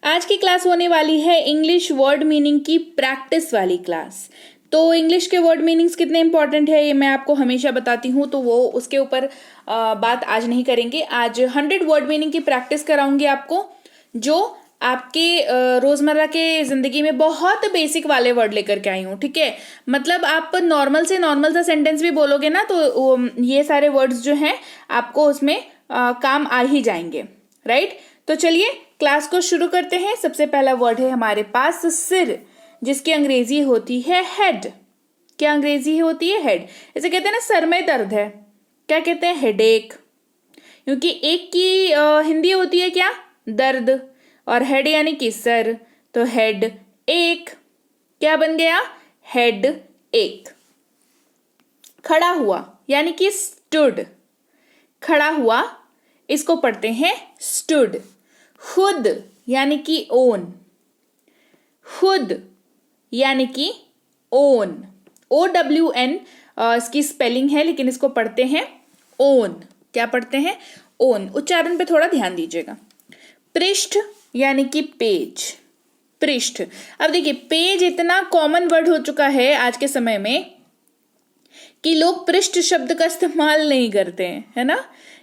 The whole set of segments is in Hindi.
आज की क्लास होने वाली है इंग्लिश वर्ड मीनिंग की प्रैक्टिस वाली क्लास। तो इंग्लिश के वर्ड मीनिंग्स कितने इंपॉर्टेंट है ये मैं आपको हमेशा बताती हूँ, तो वो उसके ऊपर बात आज नहीं करेंगे। आज 100 वर्ड मीनिंग की प्रैक्टिस कराऊंगी आपको, जो आपके रोजमर्रा के जिंदगी में बहुत बेसिक वाले वर्ड लेकर के आई हूँ। ठीक है, मतलब आप नॉर्मल से नॉर्मल सा सेंटेंस भी बोलोगे ना तो ये सारे वर्ड्स जो हैं आपको उसमें काम आ ही जाएंगे। राइट, तो चलिए क्लास को शुरू करते हैं। सबसे पहला वर्ड है हमारे पास सिर, जिसकी अंग्रेजी होती है हेड। क्या अंग्रेजी होती है? हेड। इसे कहते हैं ना सर में दर्द है, क्या कहते हैं? हेडेक। क्योंकि एक की हिंदी होती है क्या? दर्द, और हेड यानी कि सर, तो हेड एक। क्या बन गया? हेड एक। खड़ा हुआ यानी कि स्टूड, खड़ा हुआ, इसको पढ़ते हैं स्टूड। खुद यानी कि ओन, खुद यानी कि ओन, OWN इसकी स्पेलिंग है, लेकिन इसको पढ़ते हैं ओन। क्या पढ़ते हैं? ओन। उच्चारण पे थोड़ा ध्यान दीजिएगा। पृष्ठ यानी कि पेज, पृष्ठ। अब देखिए, पेज इतना कॉमन वर्ड हो चुका है आज के समय में कि लोग पृष्ठ शब्द का इस्तेमाल नहीं करते हैं, है ना।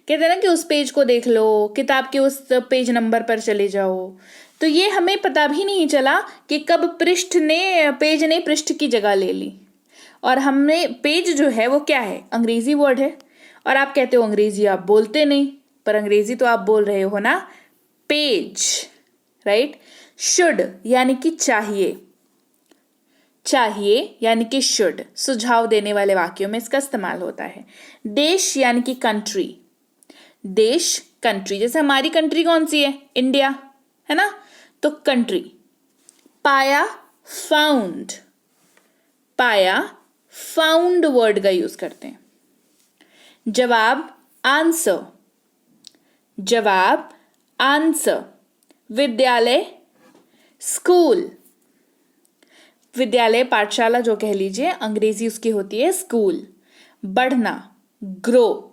कहते हैं ना कि उस पेज को देख लो, किताब के उस पेज नंबर पर चले जाओ। तो ये हमें पता भी नहीं चला कि कब पेज ने पृष्ठ की जगह ले ली। और हमने पेज जो है वो क्या है? अंग्रेजी वर्ड है। और आप कहते हो अंग्रेजी आप बोलते नहीं, पर अंग्रेजी तो आप बोल रहे हो ना, पेज। राइट। शुड यानी कि चाहिए, चाहिए यानी कि शुड, सुझाव देने वाले वाक्यों में इसका इस्तेमाल होता है। देश यानी कि कंट्री, देश कंट्री, जैसे हमारी कंट्री कौन सी है? इंडिया, है ना, तो कंट्री। पाया फाउंड, पाया फाउंड वर्ड का यूज करते हैं। जवाब आंसर, जवाब आंसर। विद्यालय स्कूल, विद्यालय पाठशाला जो कह लीजिए, अंग्रेजी उसकी होती है स्कूल। बढ़ना ग्रो,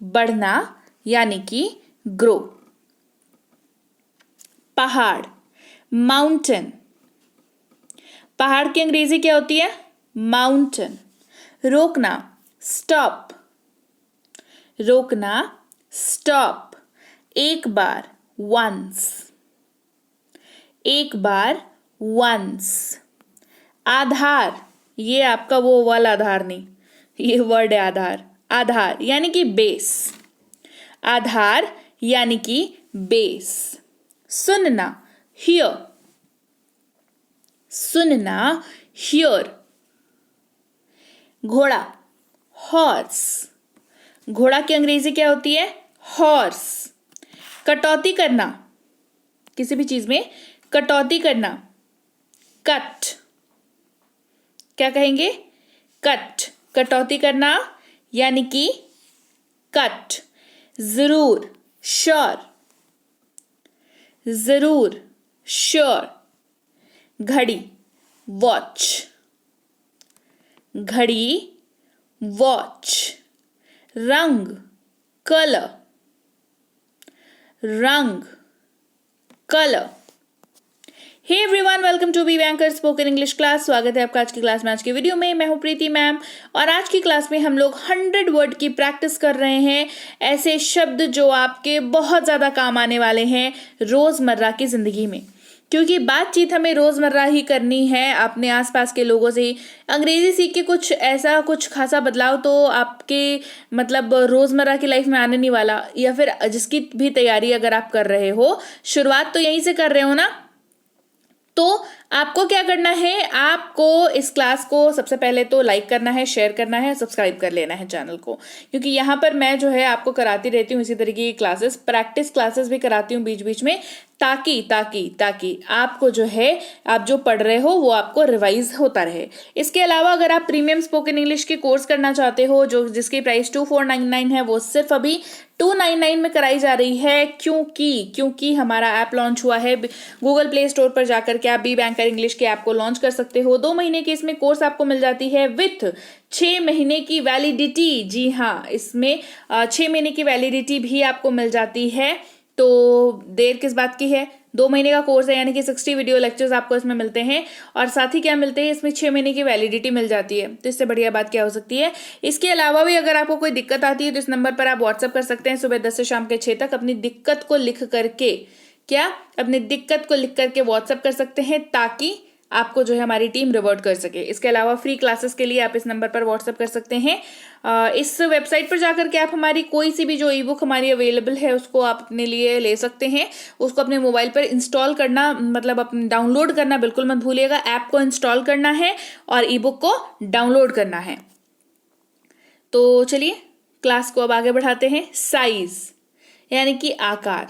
बढ़ना यानी कि ग्रो। पहाड़ माउंटेन, पहाड़ की अंग्रेजी क्या होती है? माउंटेन। रोकना स्टॉप, रोकना स्टॉप। एक बार वंस, एक बार वंस। आधार, ये आपका वो वाला आधार नहीं, ये वर्ड है आधार। आधार यानी कि बेस, आधार यानी कि बेस। सुनना हियर, सुनना हियर। घोड़ा हॉर्स, घोड़ा की अंग्रेजी क्या होती है? हॉर्स। कटौती करना, किसी भी चीज में कटौती करना, कट। क्या कहेंगे? कट। कटौती करना यानी कि कट। जरूर श्योर, जरूर श्योर। घड़ी वॉच, घड़ी वॉच। रंग कलर, रंग colour. Hey everyone, welcome to be banker spoken English class. स्वागत है आपका आज की क्लास में। आज की वीडियो में मैं हूं प्रीति मैम, और आज की क्लास में हम लोग 100 वर्ड की प्रैक्टिस कर रहे हैं। ऐसे शब्द जो आपके बहुत ज़्यादा काम आने वाले हैं रोज़मर्रा की ज़िंदगी में, क्योंकि बातचीत हमें रोज़मर्रा ही करनी है अपने आसपास के लोगों से ही। अंग्रेजी सीख के कुछ ऐसा कुछ खासा बदलाव तो आपके मतलब रोज़मर्रा की लाइफ में आने नहीं वाला, या फिर जिसकी भी तैयारी अगर आप कर रहे हो, शुरुआत तो यहीं से कर रहे हो ना, तो आपको क्या करना है? आपको इस क्लास को सबसे पहले तो लाइक करना है, शेयर करना है, सब्सक्राइब कर लेना है चैनल को, क्योंकि यहाँ पर मैं जो है आपको कराती रहती हूँ इसी तरीके की क्लासेस, प्रैक्टिस क्लासेस भी कराती हूँ बीच बीच में, ताकि आपको जो है आप जो पढ़ रहे हो वो आपको रिवाइज होता रहे। इसके अलावा अगर आप प्रीमियम स्पोकन इंग्लिश के कोर्स करना चाहते हो, जो जिसकी प्राइस 2499 है, वो सिर्फ अभी 299 में कराई जा रही है, क्योंकि हमारा ऐप लॉन्च हुआ है। गूगल प्ले स्टोर पर जाकर के आप बी बैंकर इंग्लिश के ऐप को लॉन्च कर सकते हो। 2 महीने की इसमें कोर्स आपको मिल जाती है विथ 6 महीने की वैलिडिटी। जी हाँ, इसमें 6 महीने की वैलिडिटी भी आपको मिल जाती है। तो देर किस बात की है, 2 महीने का कोर्स है, यानी कि 60 वीडियो लेक्चर्स आपको इसमें मिलते हैं और साथ ही क्या मिलते हैं, इसमें 6 महीने की वैलिडिटी मिल जाती है। तो इससे बढ़िया बात क्या हो सकती है। इसके अलावा भी अगर आपको कोई दिक्कत आती है तो इस नंबर पर आप व्हाट्सअप कर सकते हैं सुबह 10 से शाम के 6 तक। अपनी दिक्कत को लिख करके व्हाट्सअप कर सकते हैं ताकि आपको जो है हमारी टीम रिवर्ट कर सके। इसके अलावा फ्री क्लासेस के लिए आप इस नंबर पर व्हाट्सअप कर सकते हैं। इस वेबसाइट पर जाकर के आप हमारी कोई सी भी जो ई बुक हमारी अवेलेबल है उसको आप अपने लिए ले सकते हैं। उसको अपने मोबाइल पर इंस्टॉल करना, मतलब अपने डाउनलोड करना बिल्कुल मत भूलिएगा। ऐप को इंस्टॉल करना है और ई बुक को डाउनलोड करना है। तो चलिए क्लास को अब आगे बढ़ाते हैं। साइज यानी कि आकार,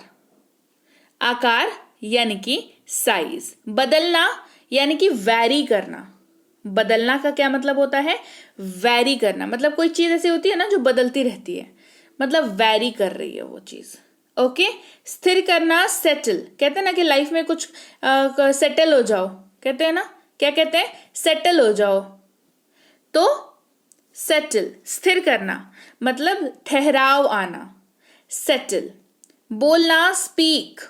आकार यानी कि साइज। बदलना यानी कि वैरी करना। बदलना का क्या मतलब होता है, वैरी करना। मतलब कोई चीज ऐसी होती है ना जो बदलती रहती है, मतलब वैरी कर रही है वो चीज। ओके। स्थिर करना, सेटल। कहते हैं ना कि लाइफ में कुछ सेटल हो जाओ, कहते हैं ना, क्या कहते हैं, सेटल हो जाओ। तो सेटल, स्थिर करना मतलब ठहराव आना, सेटल। बोलना, स्पीक।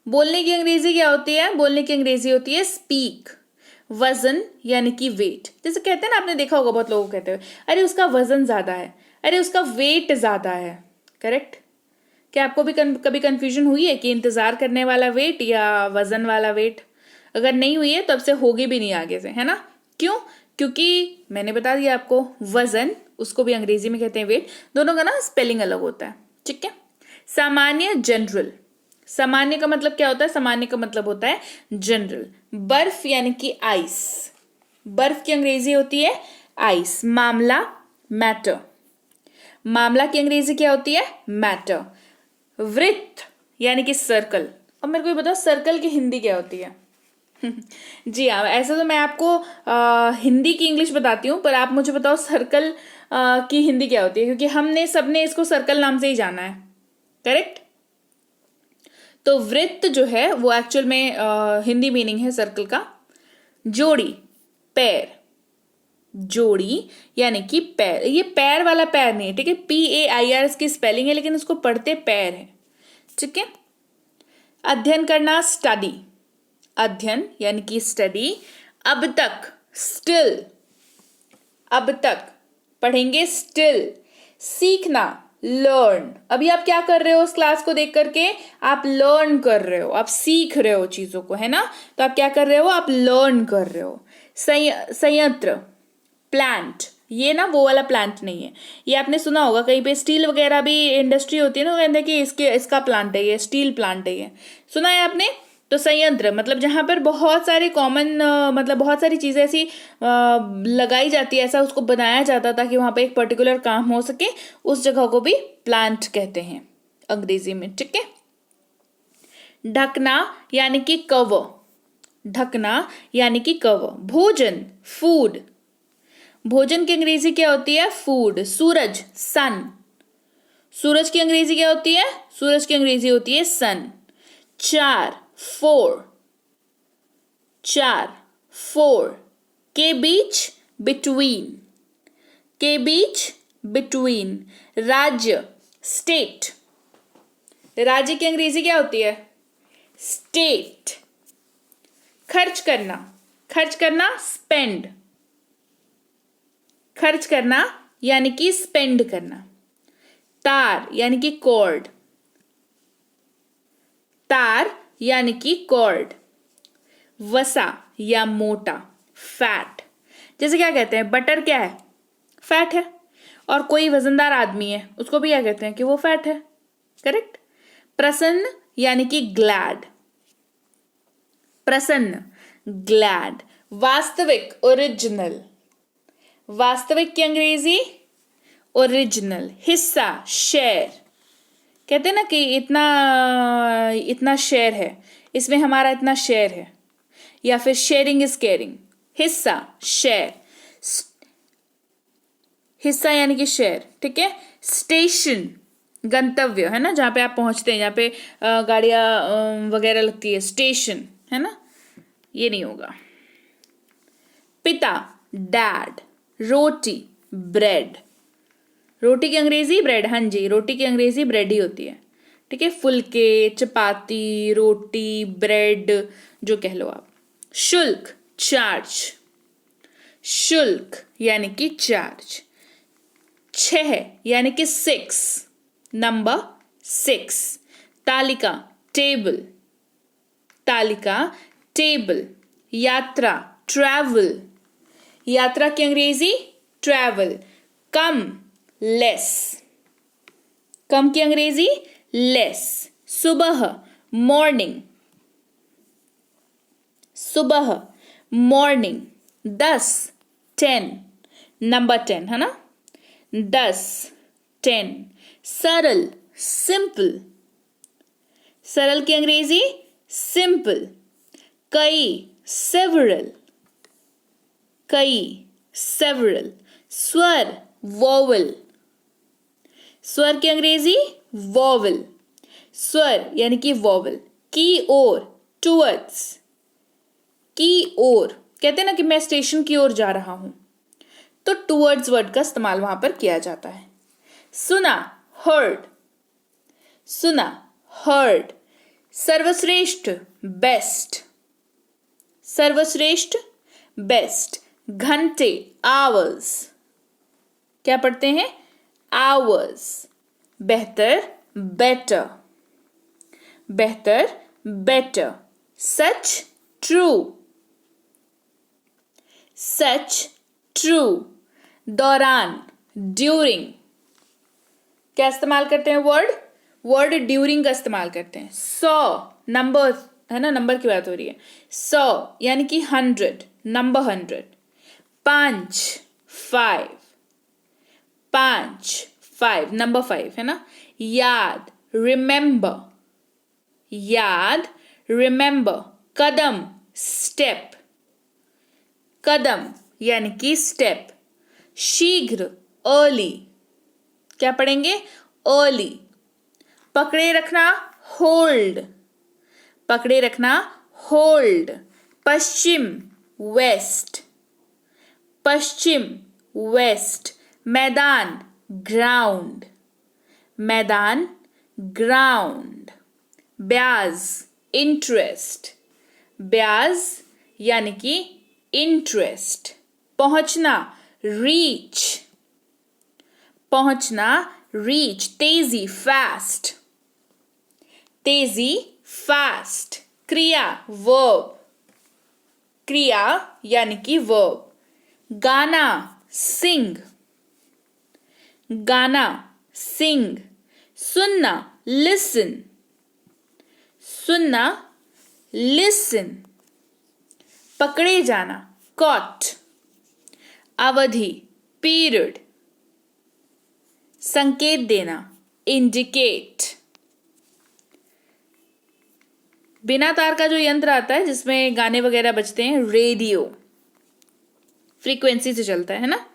बोलने की अंग्रेजी क्या होती है, बोलने की अंग्रेजी होती है स्पीक। वजन यानी कि वेट। जैसे कहते हैं ना, आपने देखा होगा बहुत लोगों को कहते हुए, अरे उसका वजन ज्यादा है, अरे उसका वेट ज्यादा है। करेक्ट। क्या आपको भी कभी कंफ्यूजन हुई है कि इंतजार करने वाला वेट या वजन वाला वेट? अगर नहीं हुई है तो अब से होगी भी नहीं आगे से, है ना। क्यों? क्योंकि मैंने बता दिया आपको, वजन उसको भी अंग्रेजी में कहते हैं वेट, दोनों का ना स्पेलिंग अलग होता है। ठीक है। सामान्य, जनरल। सामान्य का मतलब क्या होता है, सामान्य का मतलब होता है जनरल। बर्फ यानी कि आइस। बर्फ की अंग्रेजी होती है आइस। मामला, मैटर। मामला की अंग्रेजी क्या होती है, मैटर। वृत्त यानी कि सर्कल। अब मेरे को ये बताओ सर्कल की हिंदी क्या होती है? जी हाँ, ऐसा तो मैं आपको हिंदी की इंग्लिश बताती हूँ, पर आप मुझे बताओ सर्कल की हिंदी क्या होती है, क्योंकि हमने सबने इसको सर्कल नाम से ही जाना है। करेक्ट। तो वृत्त जो है वो एक्चुअल में हिंदी मीनिंग है सर्कल का। जोड़ी, पैर। जोड़ी यानी कि पैर। ये पैर वाला पैर नहीं है, ठीक है। PAIR इसकी स्पेलिंग है, लेकिन उसको पढ़ते पैर है। ठीक है। अध्ययन करना, स्टडी। अध्ययन यानी कि स्टडी। अब तक, स्टिल। अब तक पढ़ेंगे स्टिल। सीखना, लर्न। अभी आप क्या कर रहे हो उस क्लास को देख करके, आप लर्न कर रहे हो, आप सीख रहे हो चीजों को, है ना। तो आप क्या कर रहे हो, आप लर्न कर रहे हो। संयंत्र, प्लांट। ये ना वो वाला प्लांट नहीं है, ये आपने सुना होगा कहीं पे स्टील वगैरह भी इंडस्ट्री होती है ना, कहते हैं कि इसका प्लांट है ये, स्टील प्लांट है ये, सुना है आपने। तो संयंत्र मतलब जहां पर बहुत सारे कॉमन मतलब बहुत सारी चीजें ऐसी लगाई जाती है, ऐसा उसको बनाया जाता ताकि वहां पे एक पर्टिकुलर काम हो सके, उस जगह को भी प्लांट कहते हैं अंग्रेजी में। ठीक है। ढकना यानी कि कवर। ढकना यानी कि कवर। भोजन, फूड। भोजन की अंग्रेजी क्या होती है, फूड। सूरज, सन। सूरज की अंग्रेजी क्या होती है, सूरज की अंग्रेजी होती है सन। चार, 4। चार, 4। के बीच, बिटवीन। के बीच, बिटवीन। राज्य, स्टेट। राज्य की अंग्रेजी क्या होती है, स्टेट। खर्च करना, खर्च करना, स्पेंड। खर्च करना यानी कि स्पेंड करना। तार यानी कि कॉर्ड। तार यानी कि कॉर्ड। वसा या मोटा, फैट। जैसे क्या कहते हैं, बटर क्या है, फैट है। और कोई वजनदार आदमी है, उसको भी क्या कहते हैं कि वो फैट है। करेक्ट। प्रसन्न यानी कि ग्लैड। प्रसन्न, ग्लैड। वास्तविक, ओरिजिनल। वास्तविक की अंग्रेजी ओरिजिनल। हिस्सा, शेयर। कहते हैं ना कि इतना इतना शेयर है, इसमें हमारा इतना शेयर है, या फिर शेयरिंग इज केयरिंग। हिस्सा, शेयर। हिस्सा यानी कि शेयर। ठीक है। स्टेशन, गंतव्य, है ना, जहां पे आप पहुंचते हैं, जहां पे गाड़ियां वगैरह लगती है, स्टेशन, है ना, ये नहीं होगा। पिता, डैड। रोटी, ब्रेड। रोटी की अंग्रेजी ब्रेड। हाँ जी, रोटी की अंग्रेजी ब्रेड ही होती है। ठीक है, फुलके, चपाती, रोटी, ब्रेड, जो कह लो आप। शुल्क, चार्ज, शुल्क यानी कि चार्ज। 6 यानी कि 6, नंबर 6। तालिका, टेबल, तालिका, टेबल। यात्रा, ट्रैवल, यात्रा की अंग्रेजी ट्रैवल। कम, लेस, कम की अंग्रेजी लेस। सुबह, मॉर्निंग, सुबह, मॉर्निंग। 10, 10, नंबर 10 है ना, 10, 10। सरल, सिंपल, सरल की अंग्रेजी सिंपल। कई, सेवरल, कई, सेवरल। स्वर, वोवल, स्वर की अंग्रेजी वोवल, स्वर यानी कि वोवल। की ओर, टुवर्ड्स, की ओर, कहते हैं ना कि मैं स्टेशन की ओर जा रहा हूं, तो टुवर्ड्स वर्ड का इस्तेमाल वहां पर किया जाता है। सुना, हर्ड, सुना, हर्ड। सर्वश्रेष्ठ, बेस्ट, सर्वश्रेष्ठ, बेस्ट। घंटे, आवर्स, क्या पढ़ते हैं, आवर्स। बेहतर, बेटर, बेहतर, बेटर। सच, ट्रू, सच, ट्रू। दौरान, ड्यूरिंग, क्या इस्तेमाल करते हैं वर्ड, वर्ड ड्यूरिंग का इस्तेमाल करते हैं। 100, नंबर है ना, नंबर की बात हो रही है। 100 यानी कि 100, नंबर 100। 5, 5, 5, 5, नंबर 5 है ना। याद, रिमेंबर, याद, रिमेंबर। कदम, स्टेप, कदम यानी कि स्टेप। शीघ्र, अर्ली, क्या पढ़ेंगे, अर्ली। पकड़े रखना, होल्ड, पकड़े रखना, होल्ड। पश्चिम, वेस्ट, पश्चिम, वेस्ट। मैदान, ग्राउंड, मैदान, ग्राउंड। ब्याज, इंटरेस्ट, ब्याज यानी कि इंटरेस्ट। पहुंचना, रीच, पहुंचना, रीच। तेजी, फास्ट, तेजी, फास्ट। क्रिया, वर्ब, क्रिया यानी कि वर्ब। गाना, सिंग, गाना, सिंग। सुनना, लिसन, सुनना, लिसन। पकड़े जाना, कॉट। अवधि, पीरियड। संकेत देना, इंडिकेट। बिना तार का जो यंत्र आता है जिसमें गाने वगैरह बजते हैं, रेडियो, फ्रीक्वेंसी से चलता है ना।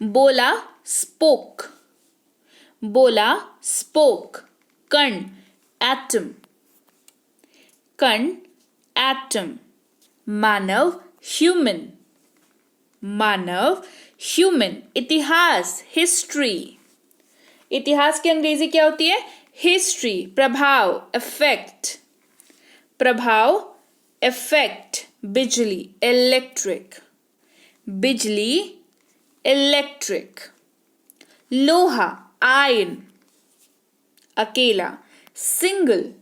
बोला, स्पोक, बोला, स्पोक। कण, एटम, कण, एटम। मानव, ह्यूमन, मानव, ह्यूमन। इतिहास, हिस्ट्री, इतिहास की अंग्रेजी क्या होती है, हिस्ट्री। प्रभाव, इफेक्ट, प्रभाव, इफेक्ट। बिजली, इलेक्ट्रिक, बिजली, इलेक्ट्रिक। लोहा, आयरन, अकेला। सिंगल,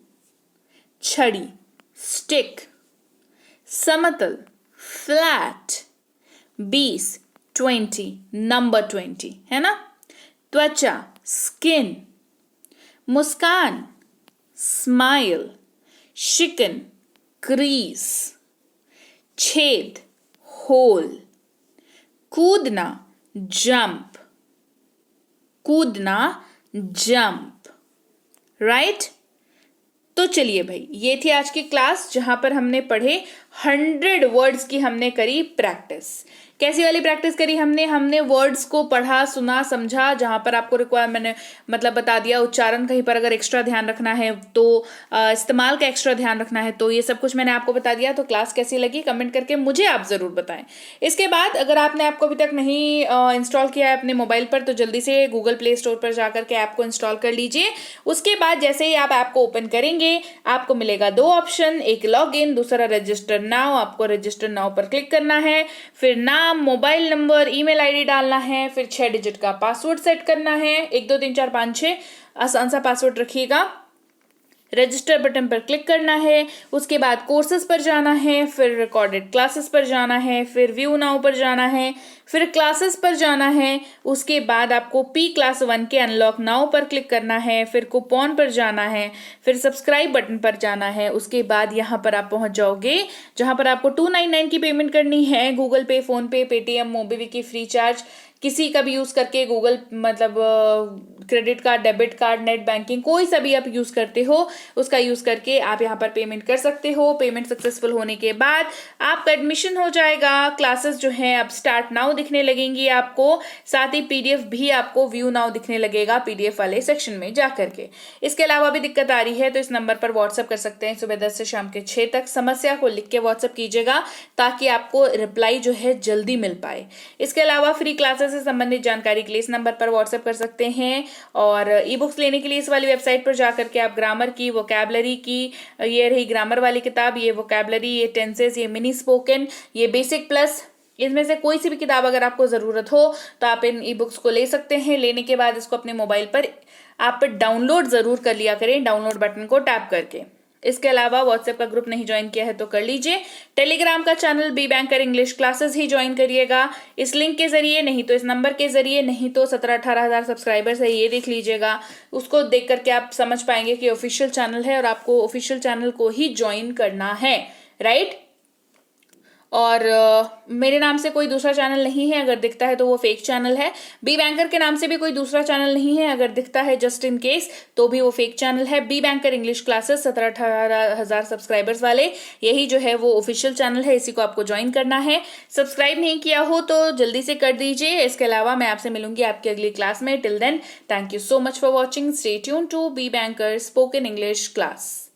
छड़ी, स्टिक। समतल, फ्लैट। 20, 20, नंबर 20 है ना। त्वचा, स्किन। मुस्कान, स्माइल। शिकन, क्रीज। छेद, होल। कूदना, जंप, कूदना, जंप। राइट। तो चलिए भाई, ये थी आज की क्लास जहां पर हमने पढ़े 100 वर्ड्स की हमने करी प्रैक्टिस। कैसी वाली प्रैक्टिस करी हमने वर्ड्स को पढ़ा, सुना, समझा, जहां पर आपको रिक्वायर मैंने मतलब बता दिया, उच्चारण कहीं पर अगर एक्स्ट्रा ध्यान रखना है तो इस्तेमाल का एक्स्ट्रा ध्यान रखना है, तो ये सब कुछ मैंने आपको बता दिया। तो क्लास कैसी लगी कमेंट करके मुझे आप जरूर बताएं। इसके बाद अगर आपने ऐप को अभी तक नहीं इंस्टॉल किया है अपने मोबाइल पर तो जल्दी से गूगल प्ले स्टोर पर जाकर के ऐप को इंस्टॉल कर लीजिए। उसके बाद जैसे ही आप ऐप को ओपन करेंगे आपको मिलेगा दो ऑप्शन, एक लॉग इन, दूसरा रजिस्टर नाउ। आपको रजिस्टर नाउ पर क्लिक करना है, फिर नाम, मोबाइल नंबर, ईमेल आईडी डालना है, फिर 6 डिजिट का पासवर्ड सेट करना है, 1 2 3 4 5 6 आसान सा पासवर्ड रखिएगा। रजिस्टर बटन पर क्लिक करना है, उसके बाद कोर्सेज पर जाना है, फिर रिकॉर्डेड क्लासेस पर जाना है, फिर व्यू नाउ पर जाना है, फिर क्लासेस पर जाना है। उसके बाद आपको पी क्लास 1 के अनलॉक नाउ पर क्लिक करना है, फिर कूपन पर जाना है, फिर सब्सक्राइब बटन पर जाना है। उसके बाद यहाँ पर आप पहुंच जाओगे जहां पर आपको 299 की पेमेंट करनी है, गूगल पे, फोन पे, पेटीएम, मोबीक्विक, फ्री चार्ज किसी का भी यूज करके, गूगल मतलब credit card, debit card, net banking, कोई सा भी आप यूज करते हो उसका यूज करके आप यहाँ पर पेमेंट कर सकते हो। पेमेंट सक्सेसफुल होने के बाद आपका एडमिशन हो जाएगा। क्लासेस जो है अब स्टार्ट नाउ दिखने लगेंगी आपको, साथ ही पीडीएफ भी आपको व्यू नाउ दिखने लगेगा पीडीएफ वाले सेक्शन में जा करके। इसके अलावा भी दिक्कत आ रही है तो इस नंबर पर व्हाट्सअप कर सकते हैं। सुबह 10 से शाम के 6 तक समस्या को लिख के व्हाट्सअप कीजिएगा ताकि आपको रिप्लाई जो है जल्दी मिल पाए। इसके अलावा फ्री क्लासेस से संबंधित जानकारी के लिए इस नंबर पर व्हाट्सएप कर सकते हैं। और ई बुक्स लेने के लिए इस वाली वेबसाइट पर जाकर के आप ग्रामर की, वोकैबलरी की, ये रही ग्रामर वाली किताब, ये वोकैबलरी, ये टेंसेस, ये मिनी स्पोकन, ये बेसिक प्लस, इसमें से कोई सी भी किताब अगर आपको जरूरत हो तो आप इन ई बुक्स को ले सकते हैं। लेने के बाद इसको अपने मोबाइल पर आप डाउनलोड जरूर कर लिया करें, डाउनलोड बटन को टैप करके। इसके अलावा व्हाट्सएप का ग्रुप नहीं ज्वाइन किया है तो कर लीजिए। टेलीग्राम का channel B banker English classes ही ज्वाइन करिएगा, इस लिंक के जरिए, नहीं तो इस नंबर के जरिए, नहीं तो 17-18 हजार सब्सक्राइबर्स है ये देख लीजिएगा। उसको देख करके आप समझ पाएंगे कि ऑफिशियल चैनल है और आपको ऑफिशियल चैनल को ही ज्वाइन करना है, राइट। और मेरे नाम से कोई दूसरा चैनल नहीं है, अगर दिखता है तो वो फेक चैनल है। बी बैंकर के नाम से भी कोई दूसरा चैनल नहीं है, अगर दिखता है जस्ट इन केस तो भी वो फेक चैनल है। बी बैंकर इंग्लिश क्लासेस 17-18 हजार सब्सक्राइबर्स वाले, यही जो है वो ऑफिशियल चैनल है, इसी को आपको ज्वाइन करना है। सब्सक्राइब नहीं किया हो तो जल्दी से कर दीजिए। इसके अलावा मैं आपसे मिलूंगी आपकी अगली क्लास में। Till then thank you so much for watching, stay tune to be banker spoken English class.